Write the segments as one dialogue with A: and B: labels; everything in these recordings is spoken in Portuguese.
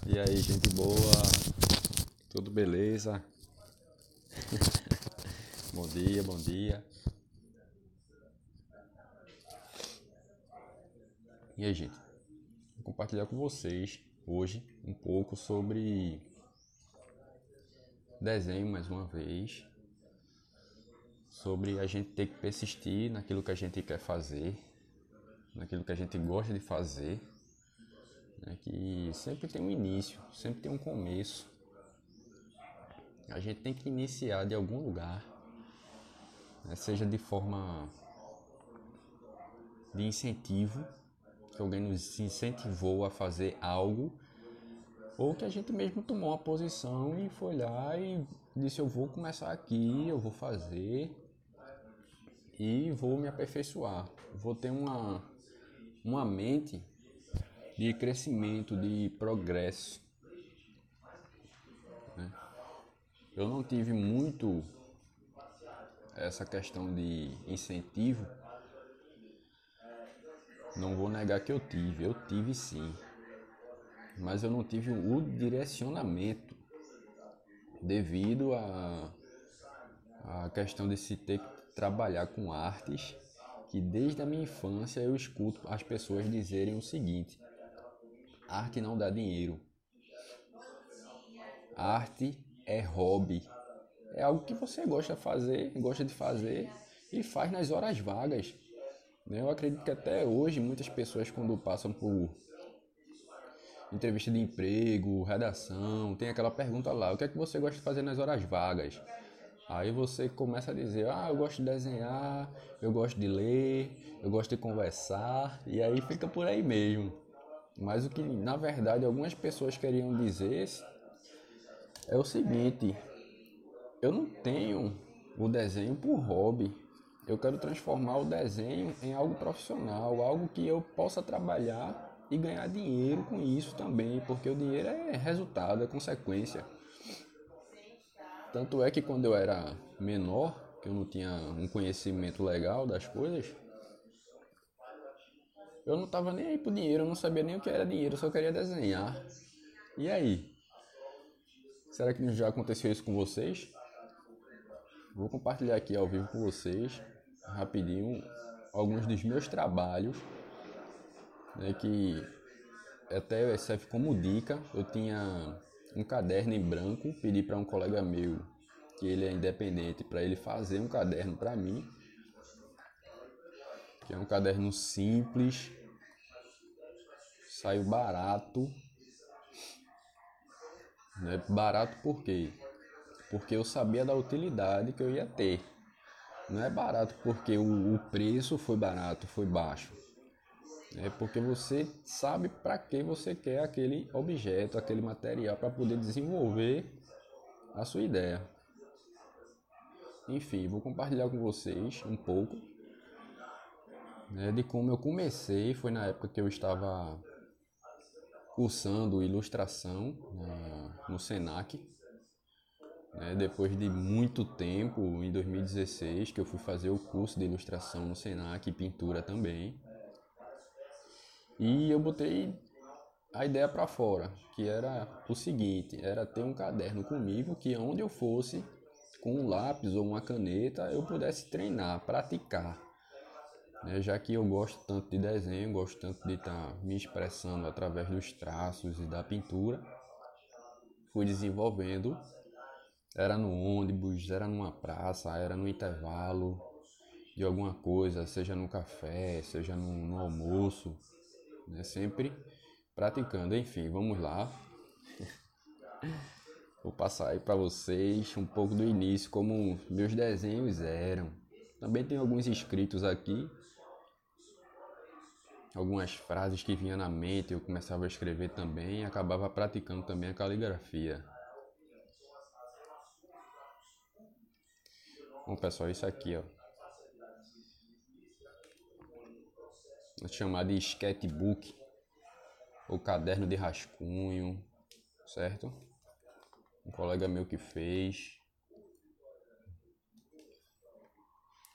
A: E aí, gente boa? Tudo beleza? Bom dia, bom dia. E aí, gente? Vou compartilhar com vocês hoje um pouco sobre desenho mais uma vez, sobre a gente ter que persistir naquilo que a gente quer fazer, naquilo que a gente gosta de fazer, né? Que sempre tem um início, sempre tem um começo. A gente tem que iniciar de algum lugar, né? Seja de forma de incentivo, que alguém nos incentivou a fazer algo, ou que a gente mesmo tomou uma posição e foi lá e disse: eu vou começar aqui, eu vou fazer e vou me aperfeiçoar, vou ter uma mente de crescimento, de progresso, né? Eu não tive muito essa questão de incentivo, não vou negar que eu tive sim, mas eu não tive o direcionamento devido a questão de se ter que trabalhar com artes, que desde a minha infância eu escuto as pessoas dizerem o seguinte: arte não dá dinheiro, arte é hobby, é algo que você gosta de fazer e faz nas horas vagas. Eu acredito que até hoje muitas pessoas, quando passam por entrevista de emprego, redação, tem aquela pergunta lá: o que é que você gosta de fazer nas horas vagas? Aí você começa a dizer: eu gosto de desenhar, eu gosto de ler, eu gosto de conversar, e aí fica por aí mesmo. Mas o que na verdade algumas pessoas queriam dizer é o seguinte: eu não tenho o desenho por hobby, eu quero transformar o desenho em algo profissional, algo que eu possa trabalhar e ganhar dinheiro com isso também, porque o dinheiro é resultado, é consequência. Tanto é que quando eu era menor, que eu não tinha um conhecimento legal das coisas, eu não estava nem aí pro dinheiro, eu não sabia nem o que era dinheiro, eu só queria desenhar. E aí? Será que já aconteceu isso com vocês? Vou compartilhar aqui ao vivo com vocês, rapidinho, alguns dos meus trabalhos, né, que até serve como dica. Eu tinha um caderno em branco, pedi para um colega meu, que ele é independente, para ele fazer um caderno para mim, que é um caderno simples, saiu barato, né? Barato por quê? Porque eu sabia da utilidade que eu ia ter. Não é barato porque o preço foi barato, foi baixo. É porque você sabe para que você quer aquele objeto, aquele material para poder desenvolver a sua ideia. Enfim, vou compartilhar com vocês um pouco, né, de como eu comecei. Foi na época que eu estava cursando ilustração no Senac, né, depois de muito tempo, em 2016, que eu fui fazer o curso de ilustração no Senac e pintura também. E eu botei a ideia para fora, que era o seguinte: era ter um caderno comigo que onde eu fosse, com um lápis ou uma caneta, eu pudesse treinar, praticar, né? Já que eu gosto tanto de desenho, gosto tanto de estar me expressando através dos traços e da pintura, fui desenvolvendo. Era no ônibus, era numa praça, era no intervalo de alguma coisa, seja no café, seja no almoço, né? Sempre praticando. Enfim, vamos lá. Vou passar aí para vocês um pouco do início, como meus desenhos eram. Também tem alguns escritos aqui, algumas frases que vinham na mente, eu começava a escrever também e acabava praticando também a caligrafia. Bom, pessoal, isso aqui, ó, vou chamar de sketchbook, ou caderno de rascunho, certo? Um colega meu que fez.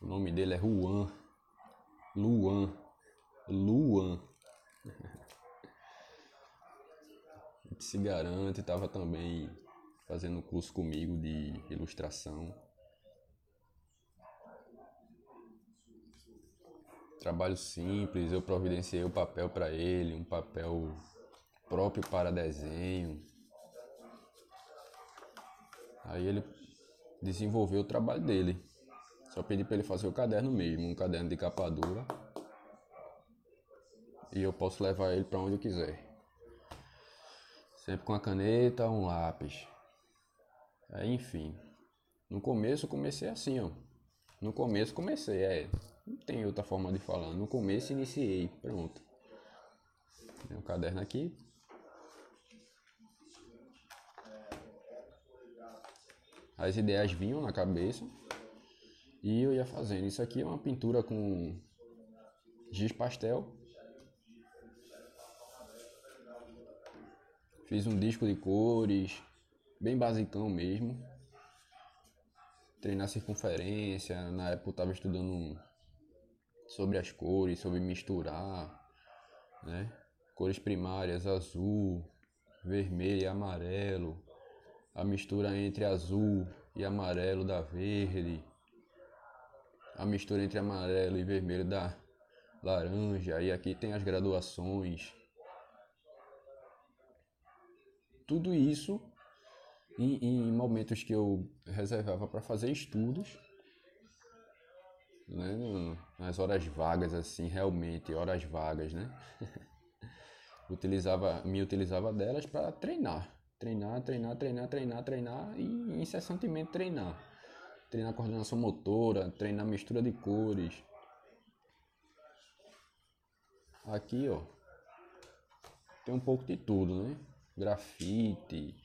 A: O nome dele é Juan. Luan. se garante, estava também fazendo curso comigo de ilustração. Trabalho simples, eu providenciei o papel para ele, um papel próprio para desenho. Aí ele desenvolveu o trabalho dele. Só pedi para ele fazer o caderno mesmo, um caderno de capa dura. E eu posso levar ele para onde eu quiser. Sempre com a caneta, um lápis. Aí, enfim. No começo eu comecei assim, ó. No começo comecei, não tem outra forma de falar. No começo iniciei, pronto. Tem um caderno aqui. As ideias vinham na cabeça e eu ia fazendo. Isso aqui é uma pintura com giz pastel. Fiz um disco de cores, bem basicão mesmo. Treinar circunferência, na época eu estava estudando sobre as cores, sobre misturar, né? Cores primárias, azul, vermelho e amarelo, a mistura entre azul e amarelo da verde, a mistura entre amarelo e vermelho da laranja, e aqui tem as graduações. Tudo isso em momentos que eu reservava para fazer estudos, né? Nas horas vagas, assim, realmente, horas vagas, né? Me utilizava delas para treinar e incessantemente treinar. Treinar coordenação motora, treinar mistura de cores. Aqui, ó, tem um pouco de tudo, né? Grafite,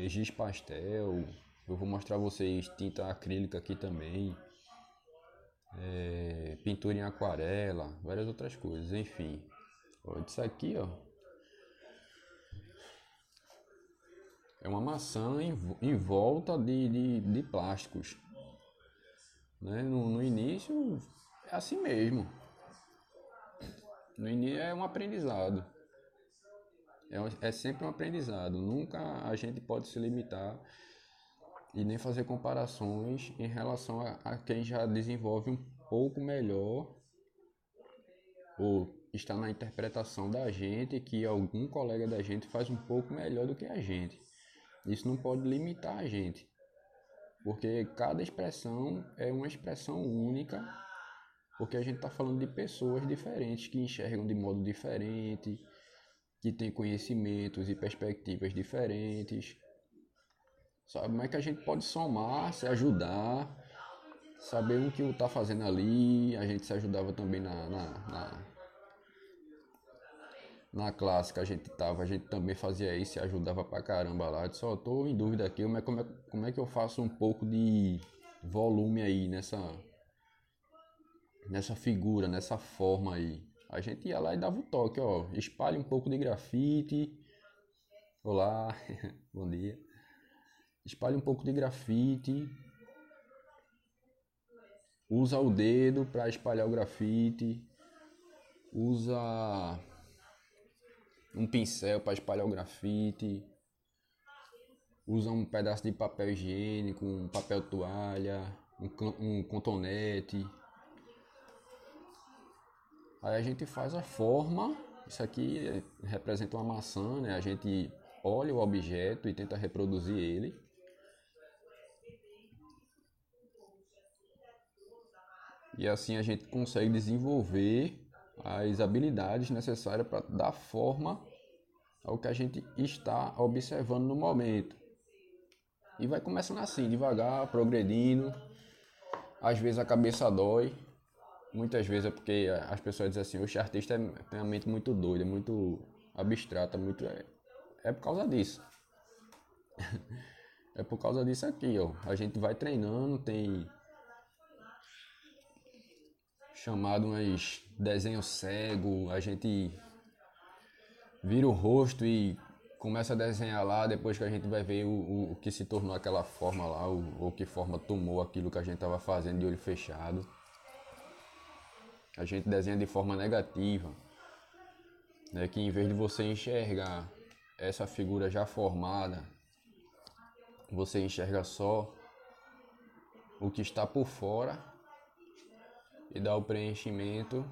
A: giz pastel. Eu vou mostrar a vocês tinta acrílica aqui também. Pintura em aquarela, várias outras coisas, enfim. Ó, isso aqui, ó, é uma maçã em volta de plásticos, né? No início é assim mesmo. No início é um aprendizado. É sempre um aprendizado. Nunca a gente pode se limitar e nem fazer comparações em relação a quem já desenvolve um pouco melhor ou está na interpretação da gente, que algum colega da gente faz um pouco melhor do que a gente. Isso não pode limitar a gente, porque cada expressão é uma expressão única, porque a gente está falando de pessoas diferentes que enxergam de modo diferente, que têm conhecimentos e perspectivas diferentes. Sabe como é que a gente pode somar, se ajudar, saber o que está fazendo ali. A gente se ajudava também na classe que a gente também fazia isso, se ajudava pra caramba lá. Eu só tô em dúvida aqui, como é que eu faço um pouco de volume aí nessa figura, nessa forma aí. A gente ia lá e dava o toque, ó, espalhe um pouco de grafite. Olá, bom dia. Espalhe um pouco de grafite. Usa o dedo para espalhar o grafite. Usa um pincel para espalhar o grafite. Usa um pedaço de papel higiênico, um papel toalha, um cotonete. Aí a gente faz a forma. Isso aqui representa uma maçã, né? A gente olha o objeto e tenta reproduzir ele. E assim a gente consegue desenvolver as habilidades necessárias para dar forma ao que a gente está observando no momento. E vai começando assim, devagar, progredindo. Às vezes a cabeça dói. Muitas vezes é porque as pessoas dizem assim, o artista tem a mente muito doida, muito abstrata, muito... É por causa disso. É por causa disso aqui, ó. A gente vai treinando, tem chamado uns desenho cego, a gente vira o rosto e começa a desenhar lá, depois que a gente vai ver o que se tornou aquela forma lá, ou que forma tomou aquilo que a gente estava fazendo de olho fechado. A gente desenha de forma negativa, né, que em vez de você enxergar essa figura já formada, você enxerga só o que está por fora e dá o preenchimento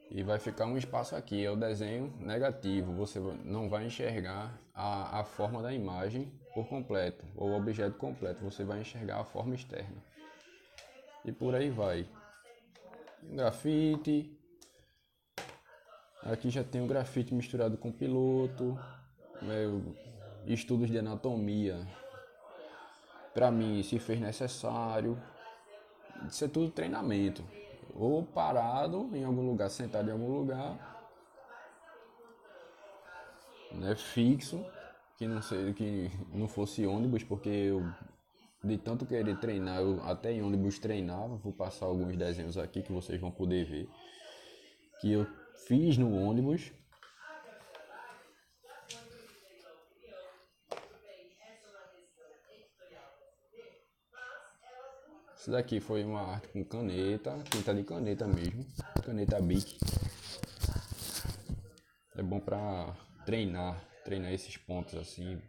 A: e vai ficar um espaço aqui, é o desenho negativo, você não vai enxergar a forma da imagem por completo, ou o objeto completo, você vai enxergar a forma externa. E por aí vai. Grafite, aqui já tem o grafite misturado com piloto, estudos de anatomia, para mim se fez necessário, isso é tudo treinamento, ou parado em algum lugar, sentado em algum lugar, né, fixo, que não fosse ônibus, porque eu, de tanto querer treinar, eu até em ônibus treinava. Vou passar alguns desenhos aqui que vocês vão poder ver que eu fiz no ônibus. Isso daqui foi uma arte com caneta, tinta de caneta mesmo, caneta Bic. É bom pra treinar esses pontos assim.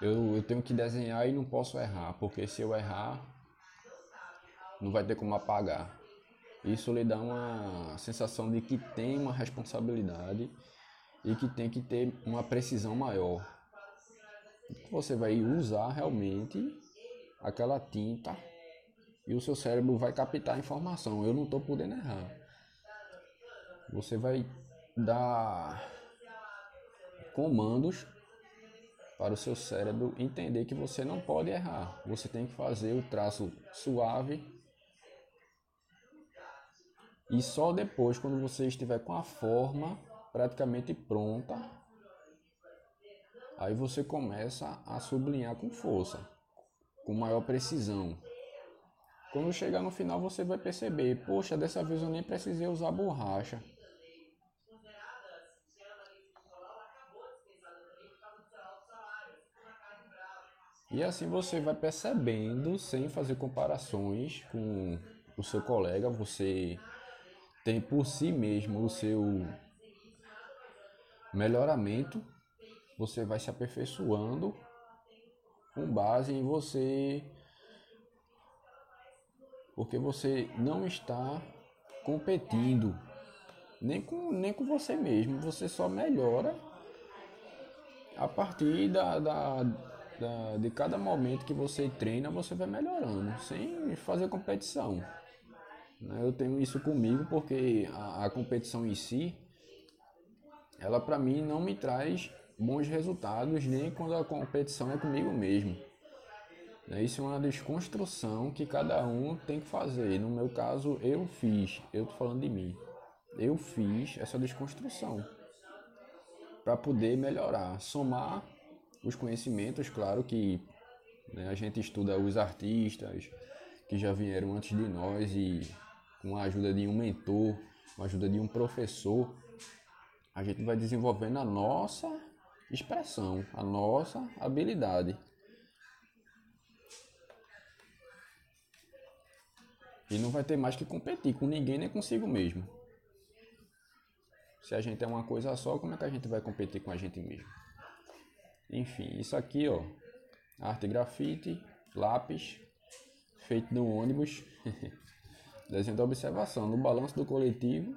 A: Eu tenho que desenhar e não posso errar, porque se eu errar, não vai ter como apagar. Isso lhe dá uma sensação de que tem uma responsabilidade e que tem que ter uma precisão maior. Você vai usar realmente aquela tinta e o seu cérebro vai captar a informação. Eu não estou podendo errar. Você vai dar comandos para o seu cérebro entender que você não pode errar. Você tem que fazer o traço suave e só depois, quando você estiver com a forma praticamente pronta, aí você começa a sublinhar com força, com maior precisão. Quando chegar no final você vai perceber, poxa, dessa vez eu nem precisei usar borracha. E assim você vai percebendo, sem fazer comparações com o seu colega, você tem por si mesmo o seu melhoramento, você vai se aperfeiçoando com base em você, porque você não está competindo nem com você mesmo, você só melhora a partir de cada momento que você treina, você vai melhorando, sem fazer competição. Eu tenho isso comigo porque a competição em si, ela para mim não me traz bons resultados, nem quando a competição é comigo mesmo. Isso é uma desconstrução que cada um tem que fazer. No meu caso, eu tô falando de mim. Eu fiz essa desconstrução para poder melhorar, somar os conhecimentos, claro que, né, a gente estuda os artistas que já vieram antes de nós e com a ajuda de um mentor, com a ajuda de um professor, a gente vai desenvolvendo a nossa expressão, a nossa habilidade. E não vai ter mais que competir com ninguém nem consigo mesmo. Se a gente é uma coisa só, como é que a gente vai competir com a gente mesmo? Enfim, isso aqui, ó, arte grafite, lápis, feito no ônibus, desenho da observação, no balanço do coletivo,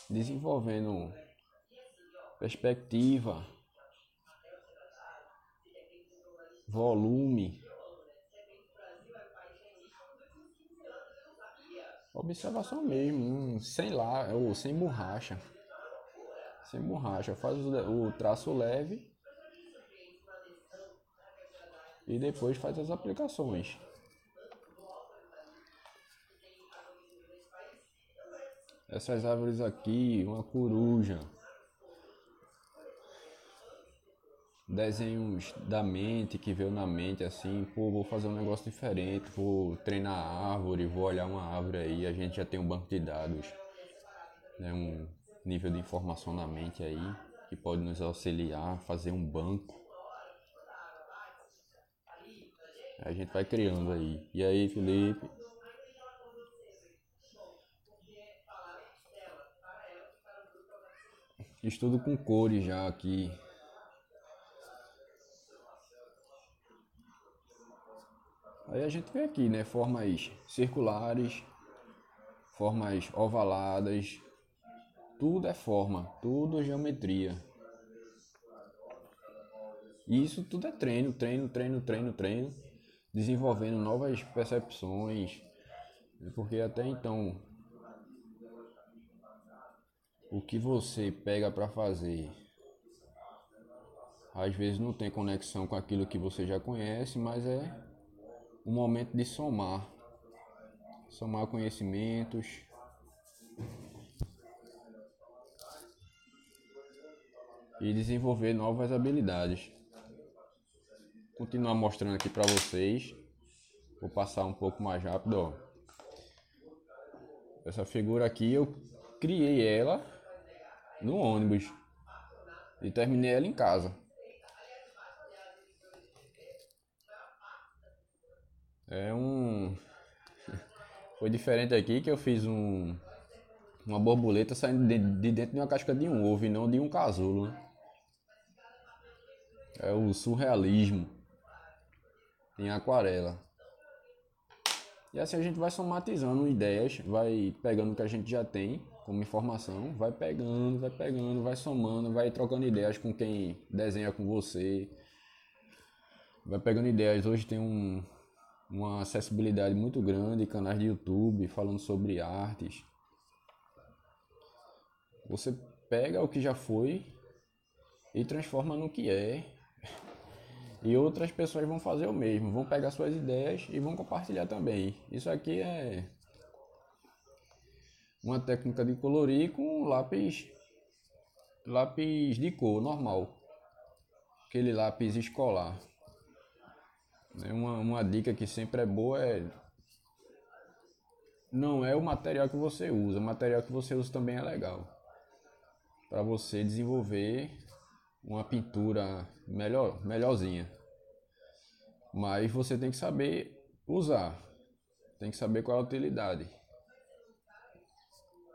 A: desenvolvendo perspectiva, volume, observação mesmo, sem lá, ou sem borracha. Sem borracha, faz o traço leve e depois faz as aplicações. Essas árvores aqui, uma coruja, desenhos da mente que veio na mente assim, pô, vou fazer um negócio diferente, vou treinar a árvore, vou olhar uma árvore aí, a gente já tem um banco de dados, né, um nível de informação na mente aí que pode nos auxiliar a fazer um banco. A gente vai criando aí. E aí, Felipe? Estudo com cores já aqui. Aí a gente vê aqui, né? Formas circulares, formas ovaladas. Tudo é forma, tudo é geometria. E isso tudo é treino, treino, treino, treino, treino. Desenvolvendo novas percepções. Porque até então, o que você pega para fazer, às vezes não tem conexão com aquilo que você já conhece, mas é um momento de somar. Somar conhecimentos. E desenvolver novas habilidades. Continuar mostrando aqui para vocês. Vou passar um pouco mais rápido, ó. Essa figura aqui eu criei ela no ônibus e terminei ela em casa. Foi diferente aqui que eu fiz uma borboleta saindo de dentro de uma casca de um ovo e não de um casulo, né? É o surrealismo em aquarela. E assim a gente vai somatizando ideias, vai pegando o que a gente já tem como informação, vai pegando, vai somando, vai trocando ideias com quem desenha com você, vai pegando ideias. Hoje tem uma acessibilidade muito grande, canais de YouTube falando sobre artes. Você pega o que já foi e transforma no que é. E outras pessoas vão fazer o mesmo, vão pegar suas ideias e vão compartilhar também. Isso aqui é uma técnica de colorir com lápis de cor normal, aquele lápis escolar. Uma dica que sempre é boa não é o material que você usa, o material que você usa também é legal para você desenvolver uma pintura melhorzinha. Mas você tem que saber usar, tem que saber qual é a utilidade.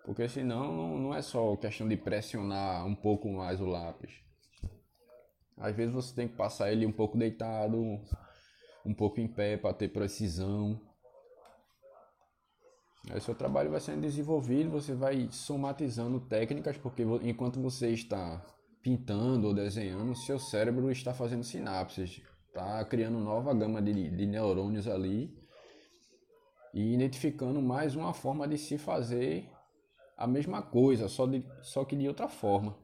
A: Porque senão não é só questão de pressionar um pouco mais o lápis. Às vezes você tem que passar ele um pouco deitado, um pouco em pé para ter precisão. Aí seu trabalho vai sendo desenvolvido, você vai somatizando técnicas, porque enquanto você está pintando ou desenhando, seu cérebro está fazendo sinapses, está criando nova gama de neurônios ali e identificando mais uma forma de se fazer a mesma coisa, só que de outra forma.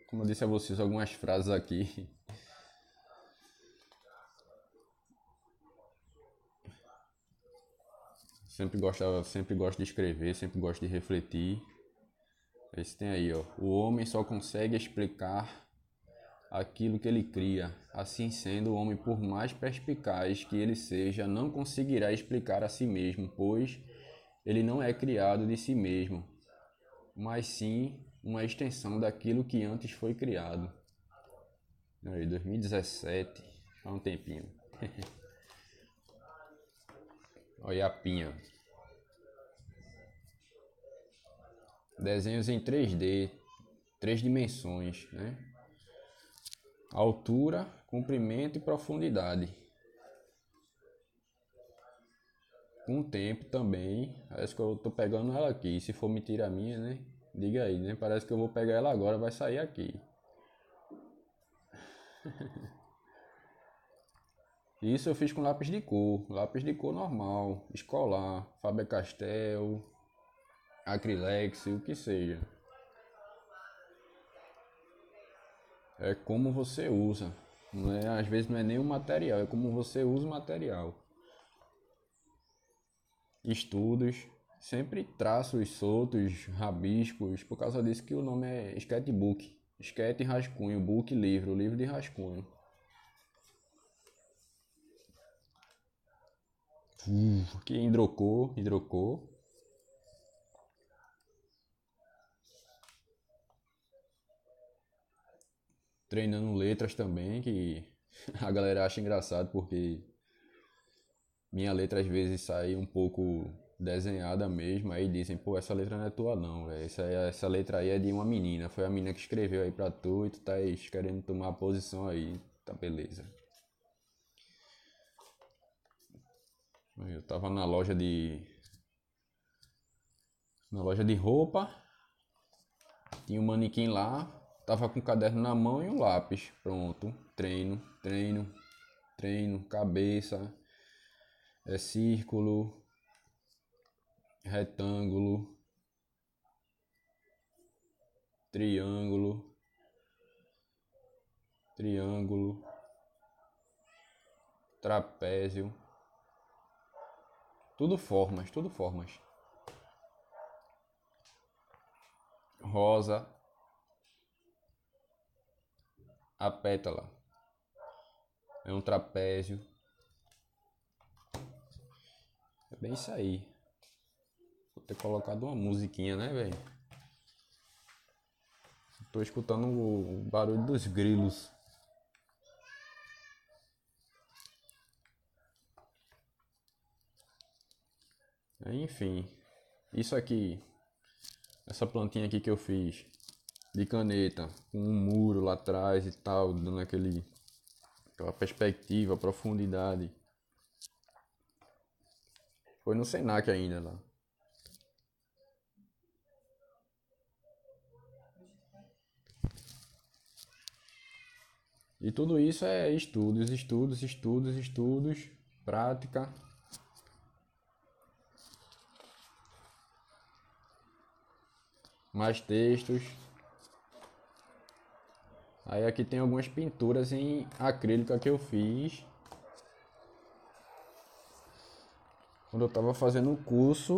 A: Como eu disse a vocês, algumas frases aqui. Sempre gosto de escrever, sempre gosto de refletir. Esse tem aí, ó. O homem só consegue explicar aquilo que ele cria. Assim sendo, o homem, por mais perspicaz que ele seja, não conseguirá explicar a si mesmo, pois ele não é criado de si mesmo, mas sim uma extensão daquilo que antes foi criado. Aí, 2017, há um tempinho. Olha a pinha. Desenhos em 3D, 3 dimensões, né? Altura, comprimento e profundidade. Com o tempo também, parece que eu tô pegando ela aqui. Se for mentira minha, né? Diga aí, né? Parece que eu vou pegar ela agora, vai sair aqui. Isso eu fiz com lápis de cor normal, escolar, Faber-Castell, Acrylex, o que seja. É como você usa. Às vezes não é nem o material, é como você usa o material. Estudos, sempre traços soltos, rabiscos, por causa disso que o nome é sketchbook. Sketch e rascunho, book livro, livro de rascunho. Aqui hidrocor. Treinando letras também, que a galera acha engraçado porque minha letra às vezes sai um pouco desenhada mesmo, aí dizem, pô, essa letra não é tua não, velho. Essa letra aí é de uma menina, foi a menina que escreveu aí pra tu e tu tá aí querendo tomar a posição aí, tá beleza. Eu tava na loja de roupa, tinha um manequim lá, tava com o caderno na mão e um lápis, pronto, treino, treino, treino, cabeça, círculo, retângulo, triângulo, triângulo, trapézio, tudo formas, tudo formas. Rosa, a pétala, é um trapézio. É bem isso aí. Vou ter colocado uma musiquinha, né, velho? Tô escutando o barulho dos grilos. Enfim, isso aqui, essa plantinha aqui que eu fiz de caneta, com um muro lá atrás e tal, dando aquela perspectiva, profundidade. Foi no Senac ainda lá. E tudo isso é estudos, estudos, estudos, estudos, prática. Mais textos. Aí aqui tem algumas pinturas em acrílica que eu fiz quando eu estava fazendo um curso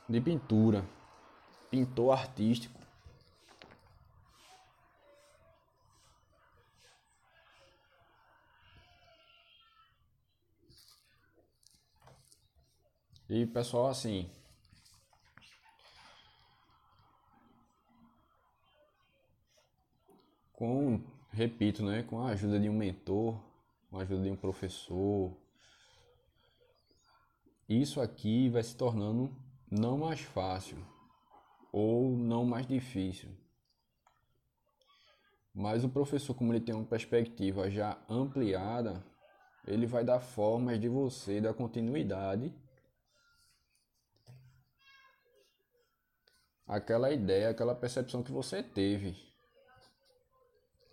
A: de pintura, pintor artístico. E pessoal, assim, repito, né, com a ajuda de um mentor, com a ajuda de um professor, isso aqui vai se tornando não mais fácil ou não mais difícil. Mas o professor, como ele tem uma perspectiva já ampliada, ele vai dar formas de você dar continuidade àquela ideia, àquela percepção que você teve.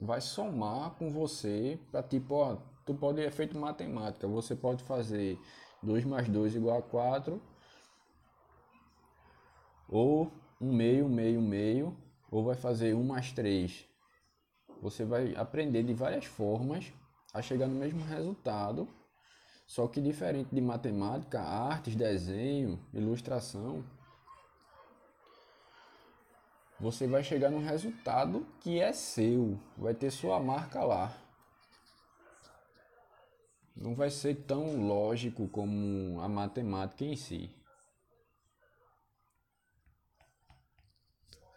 A: Vai somar com você para tipo, ó, tu pode efeito matemática, você pode fazer 2 mais 2 igual a 4, ou 1 meio, 1 meio, 1 meio, ou vai fazer 1 mais 3. Você vai aprender de várias formas a chegar no mesmo resultado, só que diferente de matemática, artes, desenho, ilustração, você vai chegar num resultado que é seu, vai ter sua marca lá. Não vai ser tão lógico como a matemática em si.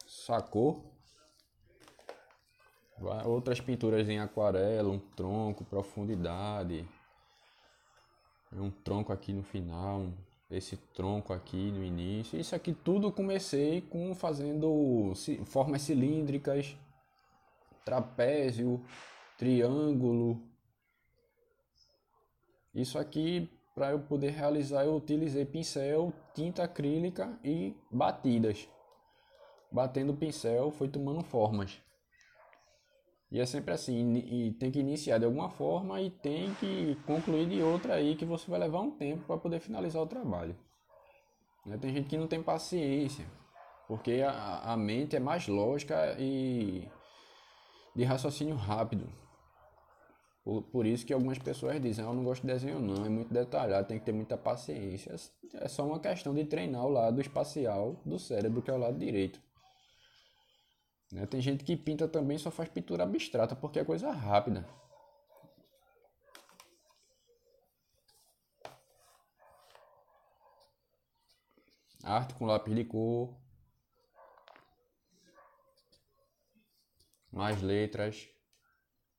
A: Sacou? Outras pinturas em aquarela, um tronco, profundidade. Um tronco aqui no final, esse tronco aqui no início. Isso aqui tudo comecei com fazendo formas cilíndricas, trapézio, triângulo. Isso aqui, para eu poder realizar, eu utilizei pincel, tinta acrílica e batidas. Batendo o pincel, foi tomando formas. E é sempre assim, e tem que iniciar de alguma forma e tem que concluir de outra aí, que você vai levar um tempo para poder finalizar o trabalho. Tem gente que não tem paciência, porque a mente é mais lógica e de raciocínio rápido. Por isso que algumas pessoas dizem, eu não gosto de desenho não, é muito detalhado, tem que ter muita paciência. É só uma questão de treinar o lado espacial do cérebro, que é o lado direito. Tem gente que pinta também, só faz pintura abstrata, porque é coisa rápida. Arte com lápis de cor, mais letras,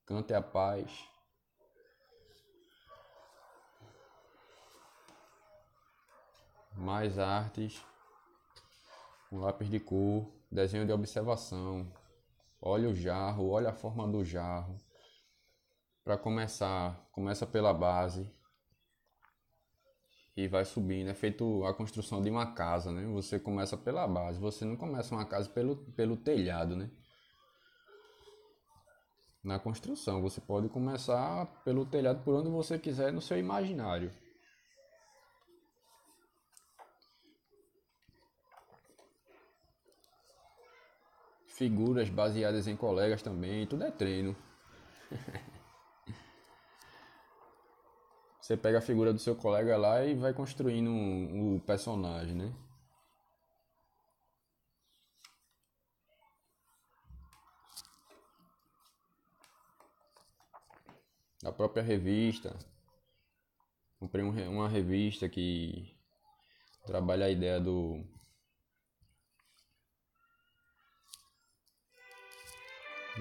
A: cante a paz. mais artes com lápis de cor, desenho de observação. Olha o jarro, olha a forma do jarro. Para começar, começa pela base e vai subindo. É feito a construção de uma casa, né? Você começa pela base, você não começa uma casa pelo telhado, né? Na construção, você pode começar pelo telhado por onde você quiser no seu imaginário. Figuras baseadas em colegas também, tudo é treino. Você pega a figura do seu colega lá e vai construindo o personagem, né? A própria revista. Comprei uma revista que trabalha a ideia do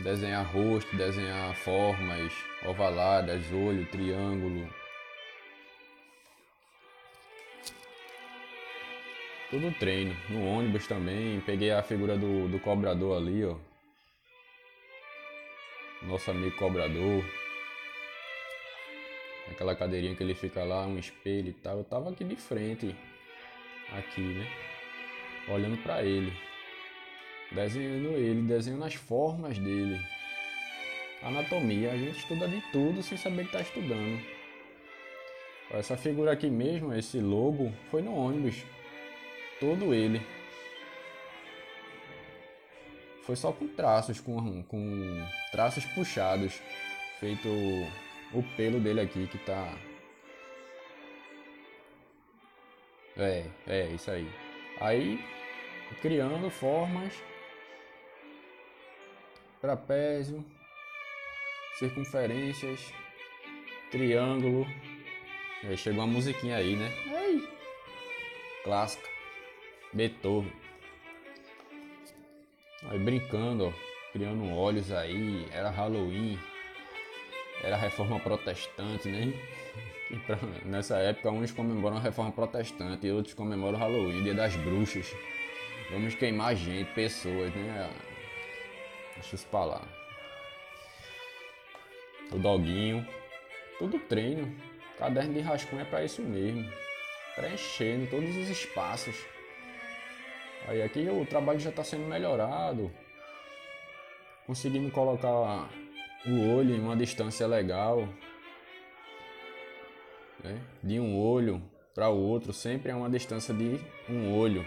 A: desenhar rosto, desenhar formas ovaladas, olho, triângulo. Tudo treino. No ônibus também, peguei a figura do cobrador ali, ó. Nosso amigo cobrador. Aquela cadeirinha que ele fica lá, um espelho e tal. Eu tava aqui de frente, aqui, né? Olhando pra ele. Desenhando as formas dele. Anatomia, a gente estuda de tudo sem saber que tá estudando. Essa figura aqui mesmo, esse logo, foi no ônibus. Todo ele. Foi só com traços, com traços puxados. Feito o pelo dele aqui que tá... isso aí. Aí, criando formas. Trapézio. Circunferências. Triângulo. Aí chegou uma musiquinha aí, né? Aí. Clássica. Beethoven. Aí brincando, ó, criando olhos aí, era Halloween, era a reforma protestante, né? Nessa época uns comemoram a reforma protestante e outros comemoram o Halloween, dia das bruxas. Vamos queimar gente, pessoas, né? Deixa isso pra lá. O doguinho, tudo treino. Caderno de rascunho é pra isso mesmo. Preenchendo todos os espaços. Aí aqui o trabalho já está sendo melhorado, conseguindo colocar o olho em uma distância legal, né? De um olho para o outro, sempre é uma distância de um olho.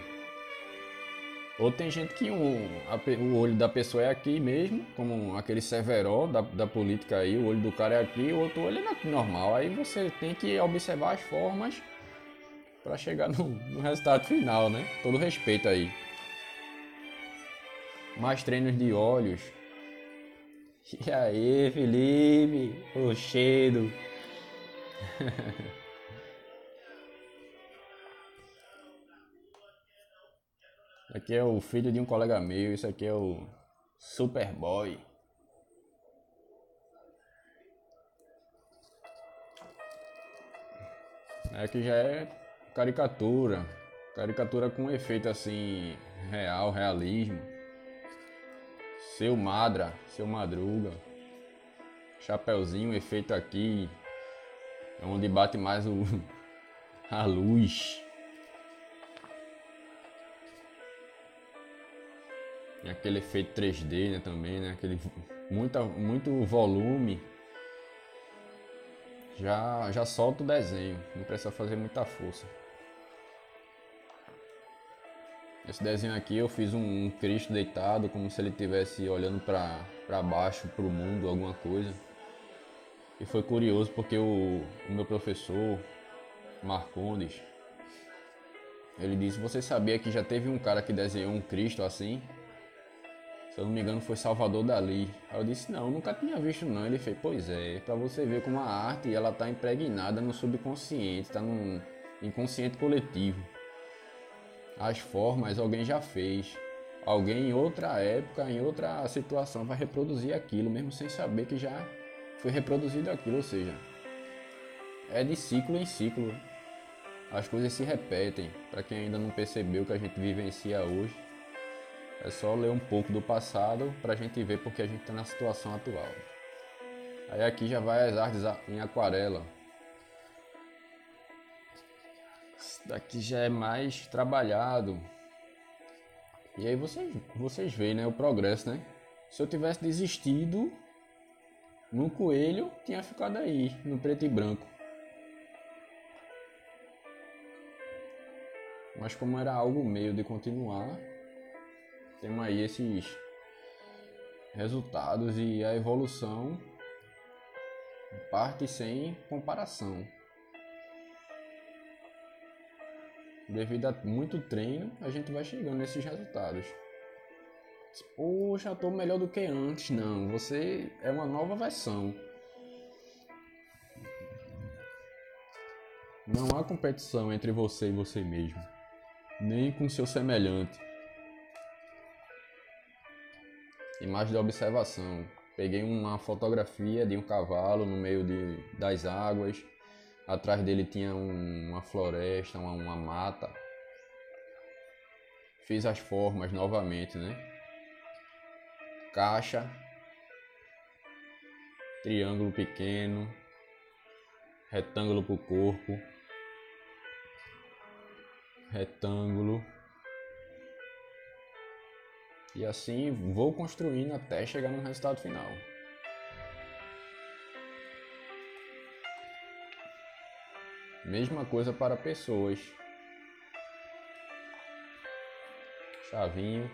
A: Ou tem gente que o olho da pessoa é aqui mesmo, como aquele Severo da política aí, o olho do cara é aqui, o outro olho é normal. Aí você tem que observar as formas para chegar no resultado final, né? Todo respeito aí. Mais treinos de olhos. E aí, Felipe? O cheiro. Aqui é o filho de um colega meu, isso aqui é o Superboy. Aqui já é caricatura. Caricatura com efeito assim, real, realismo. Seu Madruga. Chapeuzinho, efeito aqui. É onde bate mais a luz. E aquele efeito 3D, né, também, né? Aquele muito volume. Já solta o desenho, não precisa fazer muita força. Esse desenho aqui eu fiz um Cristo deitado, como se ele estivesse olhando para baixo, para o mundo, alguma coisa. E foi curioso porque o meu professor, Marcondes, ele disse: você sabia que já teve um cara que desenhou um Cristo assim? Se eu não me engano foi Salvador Dalí. Aí eu disse: não, nunca tinha visto não. Ele fez: pois é, para você ver como a arte ela tá impregnada no subconsciente, tá no inconsciente coletivo. As formas alguém já fez. Alguém em outra época, em outra situação vai reproduzir aquilo, mesmo sem saber que já foi reproduzido aquilo, ou seja, é de ciclo em ciclo. as coisas se repetem. Para quem ainda não percebeu o que a gente vivencia hoje, é só ler um pouco do passado para a gente ver porque a gente está na situação atual. Aí aqui já vai as artes em aquarela. Isso daqui já é mais trabalhado. E aí vocês veem, né, o progresso, né? Se eu tivesse desistido no coelho, tinha ficado aí, no preto e branco. Mas como era algo meio de continuar, temos aí esses resultados e a evolução parte sem comparação. Devido a muito treino, a gente vai chegando nesses resultados. Poxa, estou melhor do que antes. Não, você é uma nova versão. Não há competição entre você e você mesmo, nem com seu semelhante. Imagem de observação. Peguei uma fotografia de um cavalo no meio das águas. Atrás dele tinha uma floresta, uma mata. Fiz as formas novamente, né? Caixa, triângulo pequeno, retângulo para o corpo, retângulo. E assim vou construindo até chegar no resultado final. Mesma coisa para pessoas. Chavinho.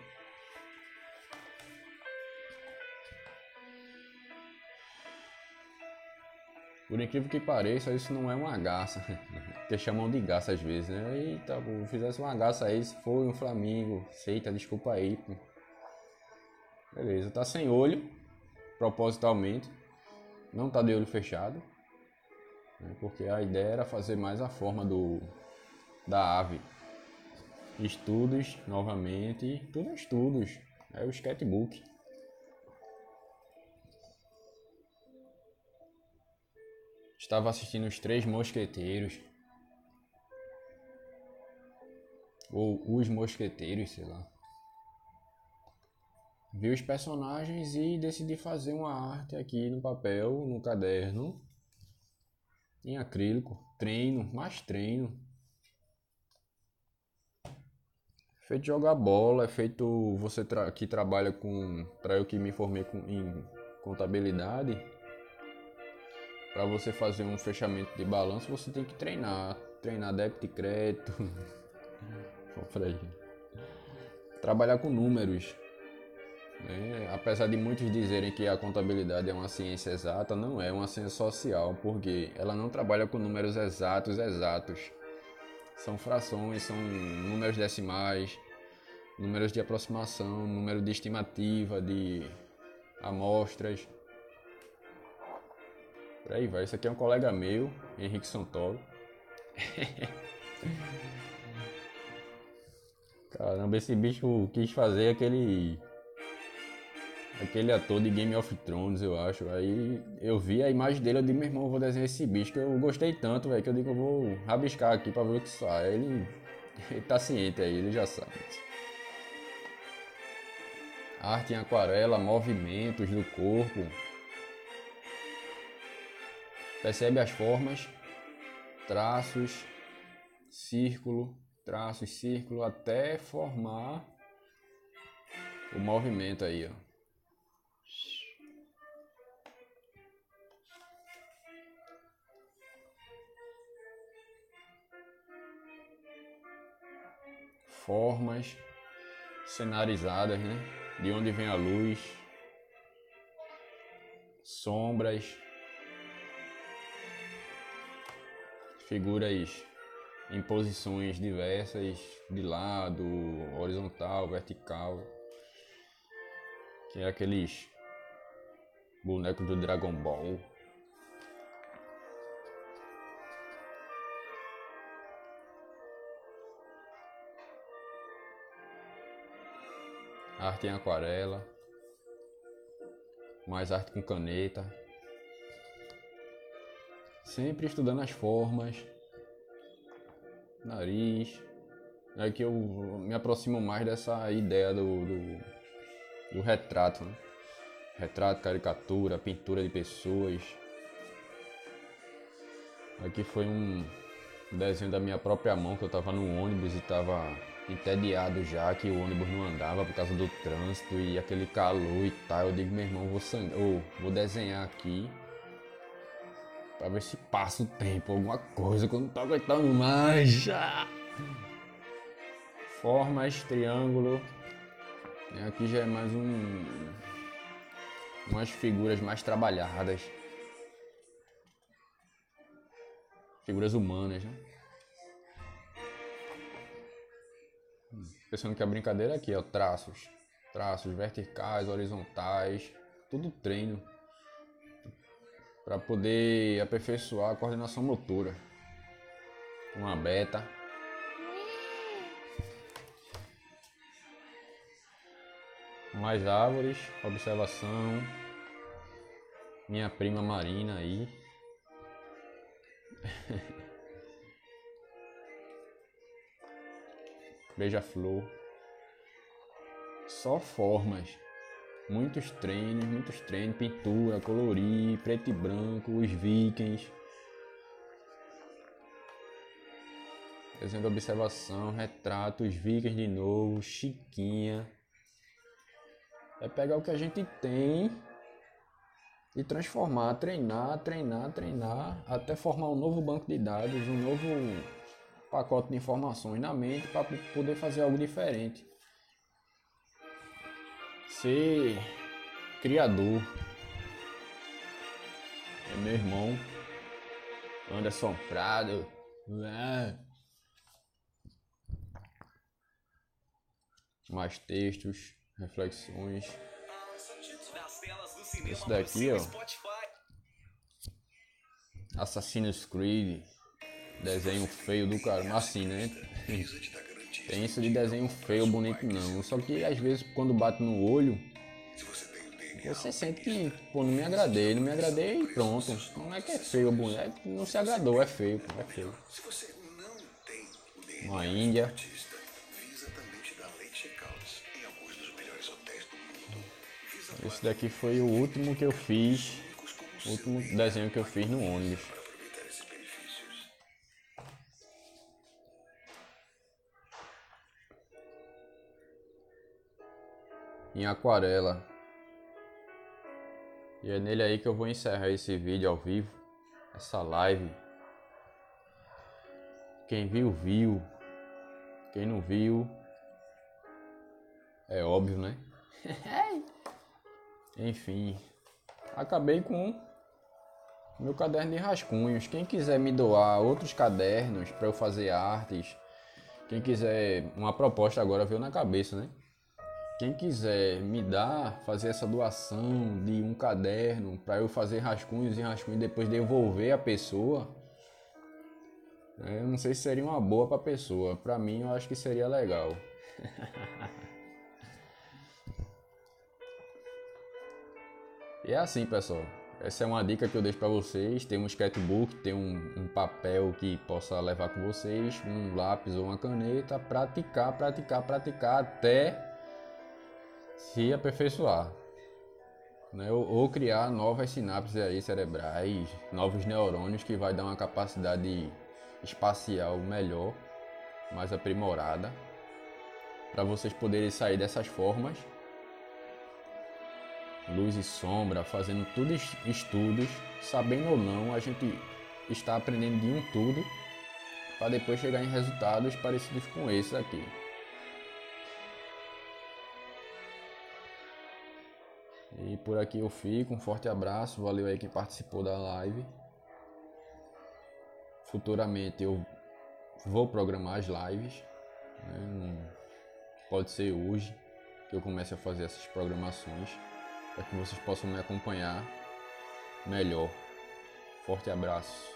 A: Por incrível que pareça, isso não é uma garça. Porque chamam de garça às vezes, né? Eita, se fizesse uma garça aí, se for um flamingo. Eita, desculpa aí. Pô. Beleza, tá sem olho, propositalmente. Não tá de olho fechado. Né? Porque a ideia era fazer mais a forma da ave. Estudos, novamente. Tudo é estudos. É o sketchbook. Estava assistindo Os Três Mosqueteiros. Ou Os Mosqueteiros, sei lá. Vi os personagens e decidi fazer uma arte aqui no papel, no caderno. Em acrílico. Treino, mais treino. Feito jogar bola, é feito você que trabalha com... Para eu que me formei em contabilidade... Para você fazer um fechamento de balanço, você tem que treinar. Treinar débito e crédito. Trabalhar com números. Né? Apesar de muitos dizerem que a contabilidade é uma ciência exata, não é uma ciência social, porque ela não trabalha com números exatos. São frações, são números decimais, números de aproximação, número de estimativa, de amostras. Por aí vai. Esse aqui é um colega meu, Henrique Santoro. Caramba, esse bicho quis fazer aquele ator de Game of Thrones, eu acho. Aí eu vi a imagem dele, eu disse, meu irmão, eu vou desenhar esse bicho, que eu gostei tanto, velho, que eu digo, eu vou rabiscar aqui pra ver o que sai. Ele tá ciente aí, ele já sabe. Arte em aquarela, movimentos do corpo. Percebe as formas, traços, círculo, até formar o movimento aí, ó. Formas cenarizadas, né? De onde vem a luz, sombras, figuras em posições diversas, de lado, horizontal, vertical, que é aqueles bonecos do Dragon Ball. Arte em aquarela, mais arte com caneta, sempre estudando as formas, nariz. É que eu me aproximo mais dessa ideia do retrato, né? Retrato, caricatura, pintura de pessoas. Aqui foi um desenho da minha própria mão, que eu tava no ônibus e tava entediado já, que o ônibus não andava por causa do trânsito e aquele calor e tal. Eu digo, meu irmão, vou desenhar aqui pra ver se passa o tempo, alguma coisa, que eu não tô aguentando mais já. Formas, triângulo. Aqui já é mais umas figuras mais trabalhadas. Figuras humanas, né? Pensando que a brincadeira aqui é traços. Traços verticais, horizontais. Tudo treino. Para poder aperfeiçoar a coordenação motora. Uma beta. Mais árvores, observação. Minha prima Marina aí. Beija-flor. Só formas. Muitos treinos, pintura, colorir, preto e branco, os vikings. Desenho de observação, retrato, os vikings de novo, Chiquinha. É pegar o que a gente tem e transformar, treinar, até formar um novo banco de dados, um novo pacote de informações na mente para poder fazer algo diferente. Ser criador. É meu irmão Anderson Prado. Mais textos, reflexões. Esse daqui, ó, Assassin's Creed. Desenho feio do cara, mas assim, né? Tem isso de desenho feio, bonito não. Só que às vezes quando bate no olho, você sente que, pô, não me agradei e pronto. Não é que é feio ou bonito, não se agradou, é feio, pô, é feio. Uma Índia. Esse daqui foi o último que eu fiz, o último desenho que eu fiz no ônibus. Em aquarela. E é nele aí que eu vou encerrar esse vídeo ao vivo, essa live. Quem viu, viu. Quem não viu, é óbvio, né? Enfim, acabei com meu caderno de rascunhos. Quem quiser me doar outros cadernos para eu fazer artes, quem quiser, uma proposta agora veio na cabeça, né? Quem quiser me dar, fazer essa doação de um caderno para eu fazer rascunhos e depois devolver a pessoa, eu não sei se seria uma boa para a pessoa. Para mim, eu acho que seria legal. E é assim, pessoal. Essa é uma dica que eu deixo para vocês. Tem um sketchbook, tem um papel que possa levar com vocês, um lápis ou uma caneta, praticar até se aperfeiçoar, né? Ou criar novas sinapses aí cerebrais, novos neurônios que vai dar uma capacidade espacial melhor, mais aprimorada, para vocês poderem sair dessas formas, luz e sombra, fazendo tudo estudos, sabendo ou não, a gente está aprendendo de um tudo para depois chegar em resultados parecidos com esse aqui. E por aqui eu fico, um forte abraço, valeu aí quem participou da live. Futuramente eu vou programar as lives, né? Pode ser hoje que eu comece a fazer essas programações, para que vocês possam me acompanhar melhor. Forte abraço.